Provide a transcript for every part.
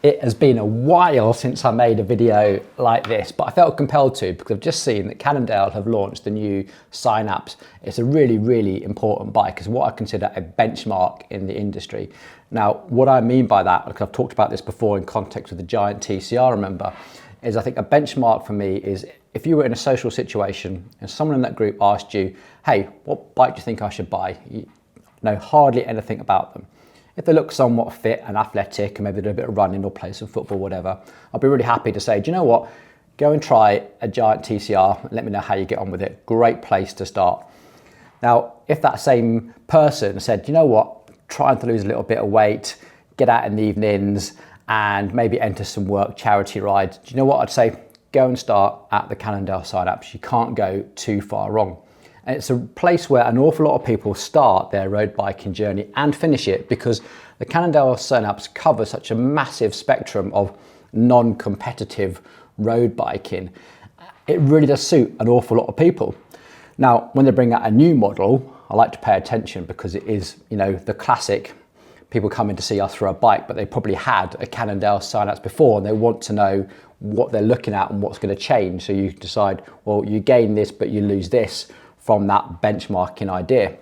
It has been a while since I made a video like this, but I felt compelled to because I've just seen that Cannondale have launched the new Synapse. It's a really, really important bike. It's what I consider a benchmark in the industry. Now, what I mean by that, because I've talked about this before in context with the Giant TCR, remember, is I think a benchmark for me is if you were in a social situation and someone in that group asked you, hey, what bike do you think I should buy? You know hardly anything about them. If they look somewhat fit and athletic and maybe do a bit of running or play some football, whatever, I'll be really happy to say, do you know what? Go and try a Giant TCR and let me know how you get on with it. Great place to start. Now, if that same person said, you know what? Trying to lose a little bit of weight, get out in the evenings and maybe enter some work charity rides. Do you know what I'd say? Go and start at the Cannondale Synapse. You can't go too far wrong. And it's a place where an awful lot of people start their road biking journey and finish it because the Cannondale Synapse covers such a massive spectrum of non-competitive road biking. It really does suit an awful lot of people. Now, when they bring out a new model, I like to pay attention because it is, you know, the classic people coming to see us for a bike, but they probably had a Cannondale Synapse before and they want to know what they're looking at and what's going to change. So you decide, well, you gain this, but you lose this from that benchmarking idea.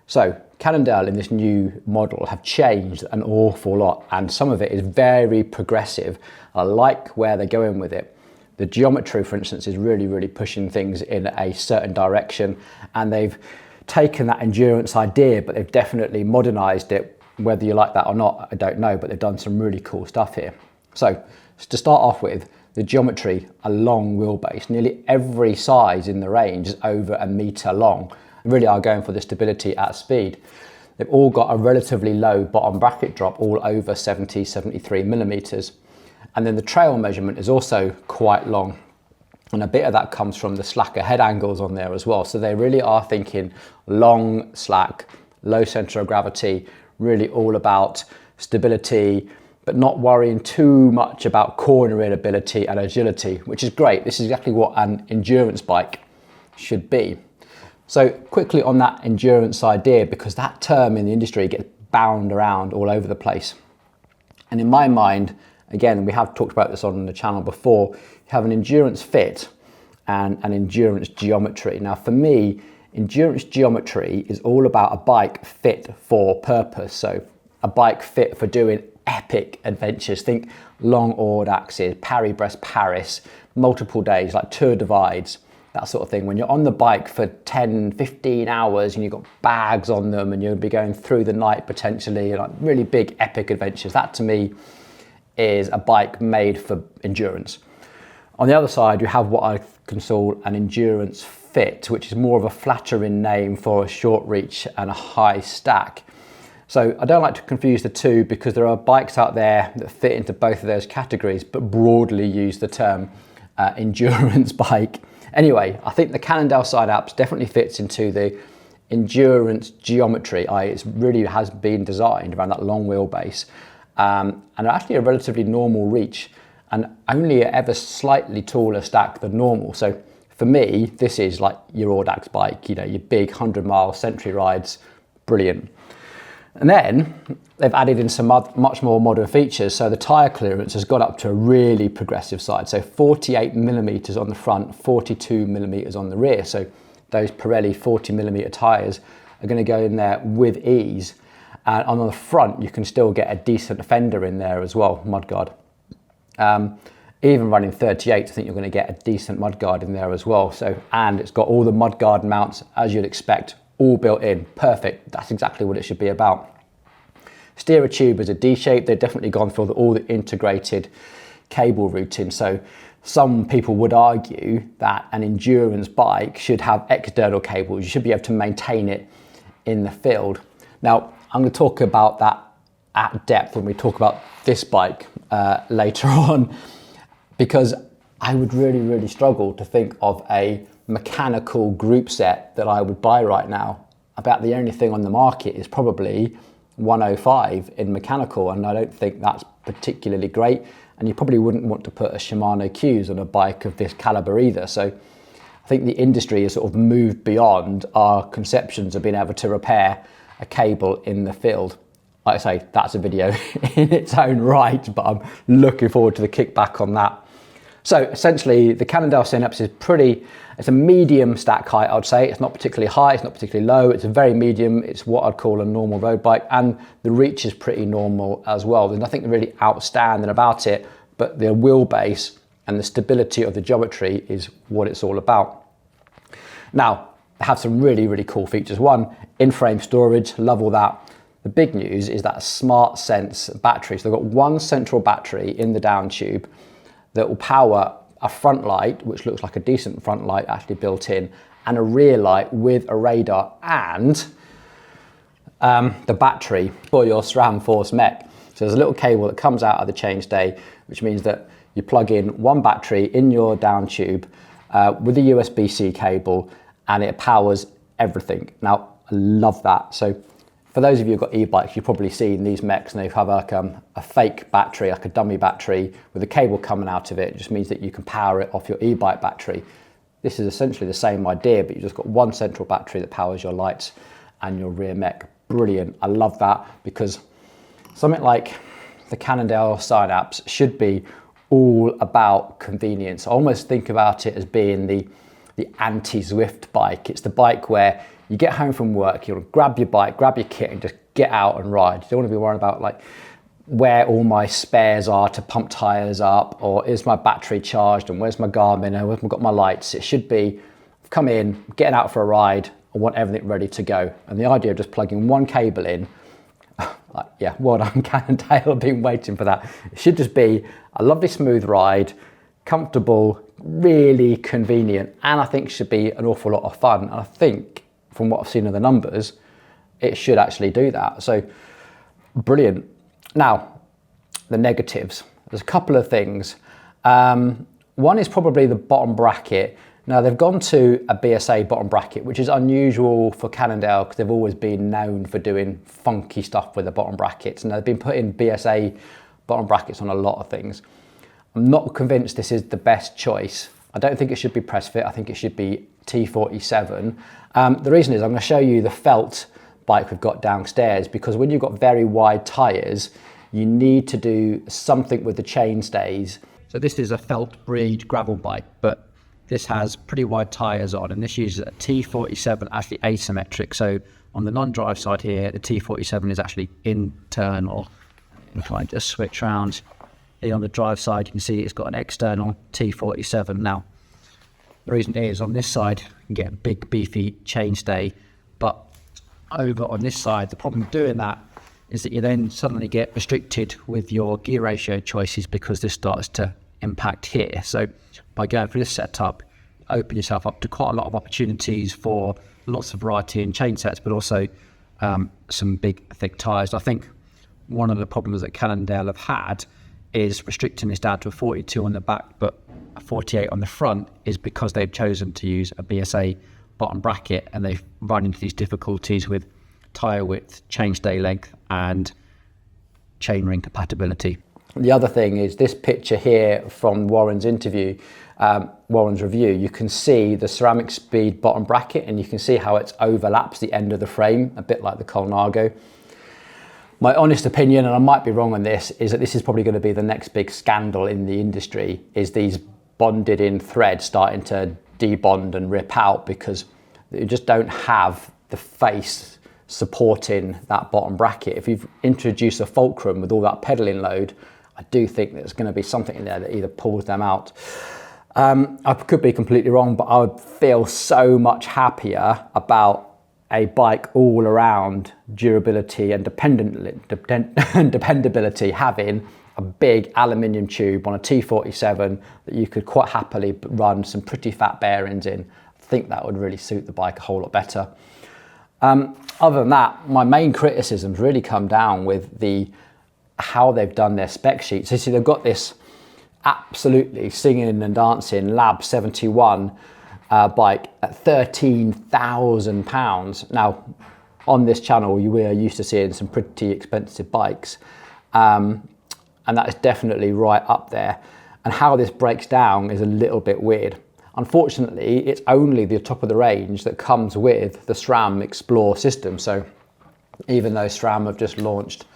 So Cannondale in this new model have changed an awful lot and some of it is very progressive. I like where they're going with it. The geometry, for instance, is really, really pushing things in a certain direction and they've taken that endurance idea, but they've definitely modernized it. Whether you like that or not, I don't know, but they've done some really cool stuff here. So to start off with, the geometry, a long wheelbase. Nearly every size in the range is over a metre long. They really are going for the stability at speed. They've all got a relatively low bottom bracket drop, all over 70, 73 millimetres. And then the trail measurement is also quite long. And a bit of that comes from the slacker head angles on there as well. So they really are thinking long, slack, low centre of gravity, really all about stability, but not worrying too much about cornering ability and agility, which is great. This is exactly what an endurance bike should be. So quickly on that endurance idea, because that term in the industry gets bound around all over the place. And in my mind, again, we have talked about this on the channel before, you have an endurance fit and an endurance geometry. Now for me, endurance geometry is all about a bike fit for purpose. So a bike fit for doing epic adventures. Think long Audaxes, Paris-Brest Paris, multiple days, like Tour Divides, that sort of thing. When you're on the bike for 10, 15 hours and you've got bags on them and you'll be going through the night potentially, like really big epic adventures. That to me is a bike made for endurance. On the other side, you have what I can call an endurance fit, which is more of a flattering name for a short reach and a high stack. So I don't like to confuse the two because there are bikes out there that fit into both of those categories, but broadly use the term endurance bike. Anyway, I think the Cannondale Synapse definitely fits into the endurance geometry. It really has been designed around that long wheelbase and actually a relatively normal reach and only an ever slightly taller stack than normal. So for me, this is like your Audax bike, you know, your big 100-mile century rides, brilliant. And then they've added in some much more modern features. So the tyre clearance has got up to a really progressive side. So 48 millimetres on the front, 42 millimetres on the rear. So those Pirelli 40 millimetre tyres are going to go in there with ease. And on the front, you can still get a decent fender in there as well, mudguard. Even running 38, I think you're going to get a decent mudguard in there as well. So, and it's got all the mudguard mounts as you'd expect, all built in, perfect. That's exactly what it should be about. Steerer tube is a D shape. They've definitely gone for all the integrated cable routing. So some people would argue that an endurance bike should have external cables. You should be able to maintain it in the field. Now, I'm going to talk about that at depth when we talk about this bike later on, because I would really, really struggle to think of a mechanical group set that I would buy right now. About the only thing on the market is probably 105 in mechanical, and I don't think that's particularly great, and you probably wouldn't want to put a Shimano Q's on a bike of this caliber either. So I think the industry has sort of moved beyond our conceptions of being able to repair a cable in the field. like I say, that's a video in its own right, but I'm looking forward to the kickback on that. So essentially the Cannondale Synapse is it's a medium stack height, I'd say. It's not particularly high, it's not particularly low, it's a very medium. It's what I'd call a normal road bike, and the reach is pretty normal as well. There's nothing really outstanding about it, but the wheelbase and the stability of the geometry is what it's all about. Now, they have some really, really cool features. One, in-frame storage, love all that. The big news is that Smart Sense battery. So they've got one central battery in the down tube that will power a front light, which looks like a decent front light actually built in, and a rear light with a radar and the battery for your SRAM Force mech. So there's a little cable that comes out of the chainstay, which means that you plug in one battery in your down tube with a USB-C cable, and it powers everything. Now, I love that. So for those of you who've got e-bikes, you've probably seen these mechs, and they have like a fake battery, like a dummy battery with a cable coming out of it. It just means that you can power it off your e-bike battery. This is essentially the same idea, but you've just got one central battery that powers your lights and your rear mech. Brilliant. I love that, because something like the Cannondale Synapse should be all about convenience. I almost think about it as being the anti-Zwift bike. It's the bike where you get home from work, you want to grab your bike, grab your kit and just get out and ride. You don't want to be worried about like where all my spares are to pump tires up, or is my battery charged, and where's my Garmin, and where's I got my lights. It should be, come in, getting out for a ride, I want everything ready to go. And the idea of just plugging one cable in, like, yeah, well done Cannondale, I've been waiting for that. It should just be a lovely smooth ride, comfortable, really convenient, and I think should be an awful lot of fun. And I think from what I've seen of the numbers, it should actually do that. So brilliant. Now, the negatives. There's a couple of things. One is probably the bottom bracket. Now, they've gone to a BSA bottom bracket, which is unusual for Cannondale because they've always been known for doing funky stuff with the bottom brackets. And they've been putting BSA bottom brackets on a lot of things. I'm not convinced this is the best choice. I don't think it should be press fit. I think it should be T47. The reason is I'm going to show you the felt bike we've got downstairs, because when you've got very wide tyres, you need to do something with the chainstays. So this is a felt breed gravel bike, but this has pretty wide tyres on, and this uses a T47 actually asymmetric. So on the non-drive side here, the T47 is actually internal. If I just switch around here on the drive side, you can see it's got an external T47. Now, the reason is on this side, you can get a big beefy chainstay, but over on this side, the problem with doing that is that you then suddenly get restricted with your gear ratio choices, because this starts to impact here. So by going for this setup, open yourself up to quite a lot of opportunities for lots of variety in chain sets, but also some big thick tyres. I think one of the problems that Cannondale have had is restricting this down to a 42 on the back, but a 48 on the front, is because they've chosen to use a BSA bottom bracket, and they've run into these difficulties with tyre width, chainstay length and chainring compatibility. The other thing is this picture here from Warren's interview, Warren's review, you can see the ceramic speed bottom bracket, and you can see how it overlaps the end of the frame, a bit like the Colnago. My honest opinion, and I might be wrong on this, is that this is probably going to be the next big scandal in the industry, is these bonded in threads starting to debond and rip out, because you just don't have the face supporting that bottom bracket. If you've introduced a fulcrum with all that pedaling load, I do think there's going to be something in there that either pulls them out. I could be completely wrong, but I would feel so much happier about a bike all around durability and dependability having a big aluminium tube on a T47 that you could quite happily run some pretty fat bearings in. I think that would really suit the bike a whole lot better. Other than that, my main criticisms really come down with how they've done their spec sheet. So you see, they've got this absolutely singing and dancing Lab 71 bike at £13,000. Now, on this channel, we are used to seeing some pretty expensive bikes, and that is definitely right up there. And how this breaks down is a little bit weird. Unfortunately, it's only the top of the range that comes with the SRAM Explore system. So even though SRAM have just launched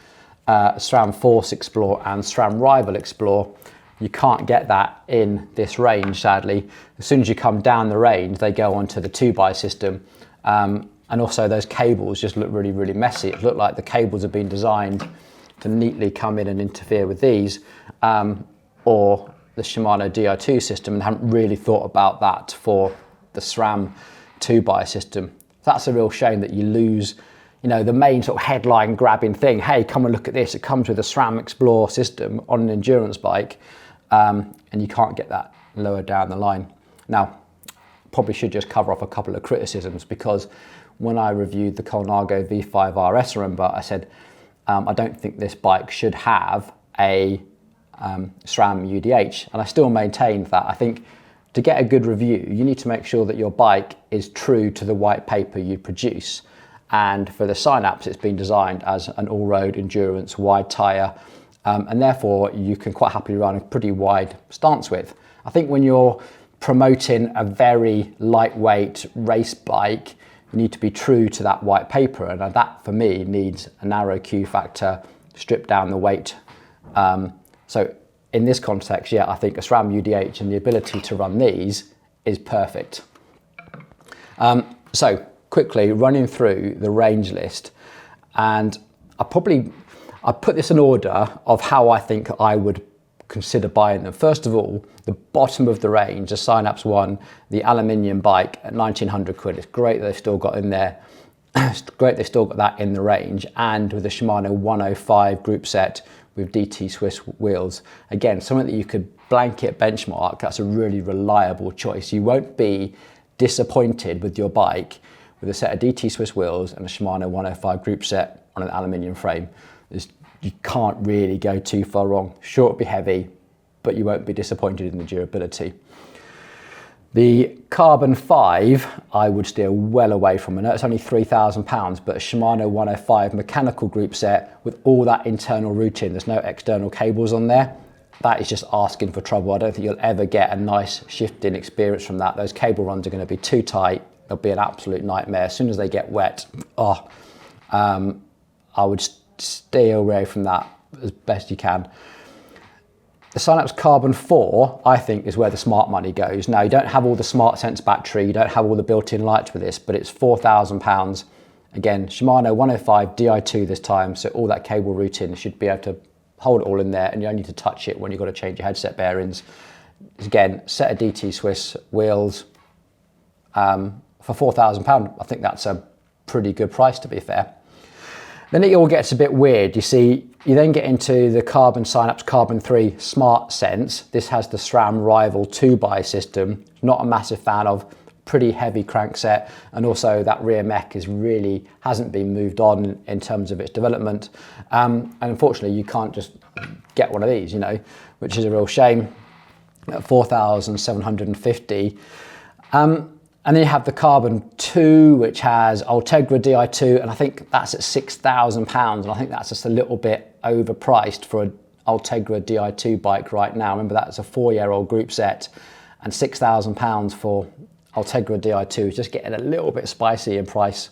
SRAM Force Explore and SRAM Rival Explore. You can't get that in this range, sadly. As soon as you come down the range, they go onto the 2x system. And also those cables just look really, really messy. It looked like the cables have been designed to neatly come in and interfere with these, or the Shimano Di2 system, and haven't really thought about that for the SRAM 2x system. That's a real shame that you lose, you know, the main sort of headline grabbing thing. Hey, come and look at this. It comes with a SRAM Explore system on an endurance bike, and you can't get that lower down the line. Now, probably should just cover off a couple of criticisms, because when I reviewed the Colnago V5 RS, remember, I said, I don't think this bike should have a SRAM UDH, and I still maintain that. I think to get a good review, you need to make sure that your bike is true to the white paper you produce. And for the Synapse, it's been designed as an all-road endurance wide tyre, and therefore you can quite happily run a pretty wide stance width. I think when you're promoting a very lightweight race bike, you need to be true to that white paper, and that for me needs a narrow Q factor, strip down the weight. So in this context, yeah, I think a SRAM UDH and the ability to run these is perfect. So quickly running through the range list, and I put this in order of how I think I would consider buying them. First of all, the bottom of the range, the Synapse One, the aluminium bike at 1900 quid. It's great that they've still got in there. It's great they've still got that in the range, and with the Shimano 105 group set with DT Swiss wheels. Again, something that you could blanket benchmark. That's a really reliable choice. You won't be disappointed with your bike with a set of DT Swiss wheels and a Shimano 105 group set on an aluminium frame. You can't really go too far wrong. Sure, it'll be heavy, but you won't be disappointed in the durability. The Carbon 5, I would steer well away from. I know it's only £3,000, but a Shimano 105 mechanical group set with all that internal routing, there's no external cables on there. That is just asking for trouble. I don't think you'll ever get a nice shifting experience from that. Those cable runs are going to be too tight. They'll be an absolute nightmare. As soon as they get wet, I would stay away from that as best you can. The Synapse Carbon 4, I think, is where the smart money goes. Now, you don't have all the Smart Sense battery, you don't have all the built-in lights with this, but it's £4,000. Again, Shimano 105 Di2 this time, so all that cable routing should be able to hold it all in there, and you only need to touch it when you've got to change your headset bearings. Again, set of DT Swiss wheels for £4,000. I think that's a pretty good price, to be fair. Then it all gets a bit weird. You see, you then get into the Synapse Carbon 3 Smart Sense. This has the SRAM Rival 2x system. Not a massive fan of. Pretty heavy crankset, and also that rear mech hasn't been moved on in terms of its development. And unfortunately, you can't just get one of these, you know, which is a real shame. At 4,750. And then you have the Carbon 2, which has Ultegra Di2, and I think that's at £6,000, and I think that's just a little bit overpriced for an Ultegra Di2 bike right now. Remember, that's a 4-year-old group set, and £6,000 for Ultegra Di2 is just getting a little bit spicy in price.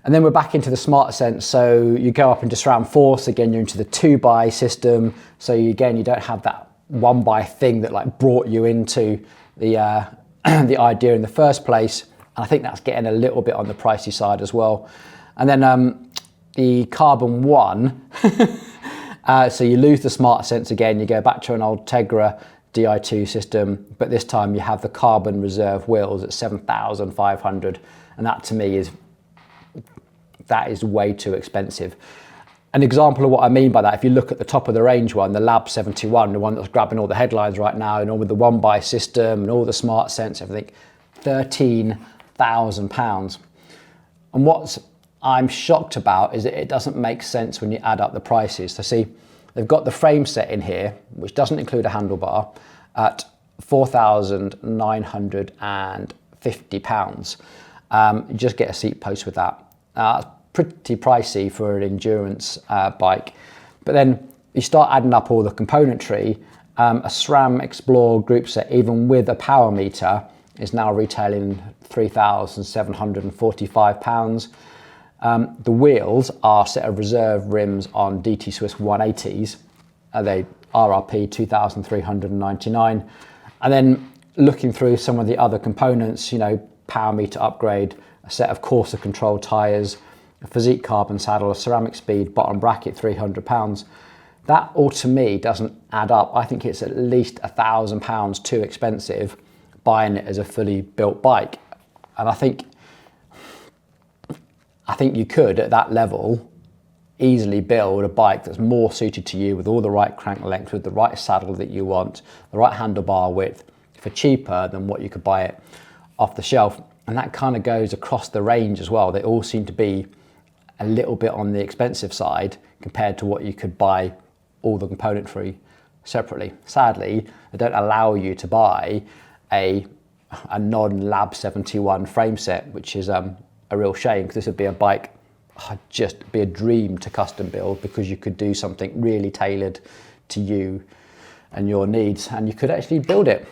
And then we're back into the Smart Sense, so you go up into SRAM Force, again you're into the 2x system, so you don't have that 1x thing that like brought you into the the idea in the first place, and I think that's getting a little bit on the pricey side as well. And then the Carbon 1, so you lose the Smart Sense again, you go back to an Ultegra Di2 system, but this time you have the Carbon Reserve wheels at 7,500, and that to me is way too expensive. An example of what I mean by that, if you look at the top of the range one, the Lab 71, the one that's grabbing all the headlines right now, and all with the 1x system and all the Smart Sense, everything, £13,000. And what I'm shocked about is that it doesn't make sense when you add up the prices. So see, they've got the frame set in here, which doesn't include a handlebar, at £4,950. You just get a seat post with that. That's pretty pricey for an endurance bike. But then you start adding up all the componentry, a SRAM Explore group set, even with a power meter, is now retailing £3,745. The wheels are a set of reserve rims on DT Swiss 180s. They RRP 2,399. And then looking through some of the other components, you know, power meter upgrade, a set of Corsa control tyres, a physique carbon saddle, a ceramic speed, bottom bracket, £300. That all to me doesn't add up. I think it's at least £1,000 too expensive buying it as a fully built bike. And I think you could, at that level, easily build a bike that's more suited to you, with all the right crank length, with the right saddle that you want, the right handlebar width, for cheaper than what you could buy it off the shelf. And that kind of goes across the range as well. They all seem to be a little bit on the expensive side compared to what you could buy all the componentry separately. Sadly, they don't allow you to buy a non-Lab 71 frame set, which is a real shame, because this would be a bike, just be a dream to custom build, because you could do something really tailored to you and your needs, and you could actually build it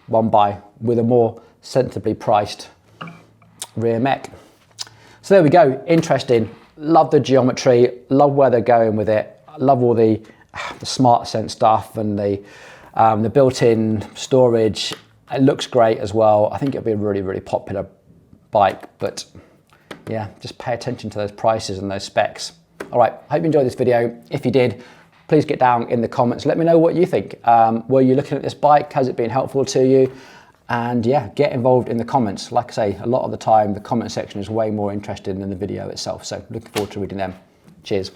one by with a more sensibly priced rear mech. So there we go, interesting. Love the geometry, love where they're going with it. Love all the smart sense stuff and the built-in storage. It looks great as well. I think it'll be a really, really popular bike, but yeah, just pay attention to those prices and those specs. All right, hope you enjoyed this video. If you did, please get down in the comments. Let me know what you think. Were you looking at this bike? Has it been helpful to you? And yeah, get involved in the comments. Like I say, a lot of the time, the comment section is way more interesting than the video itself. So looking forward to reading them. Cheers.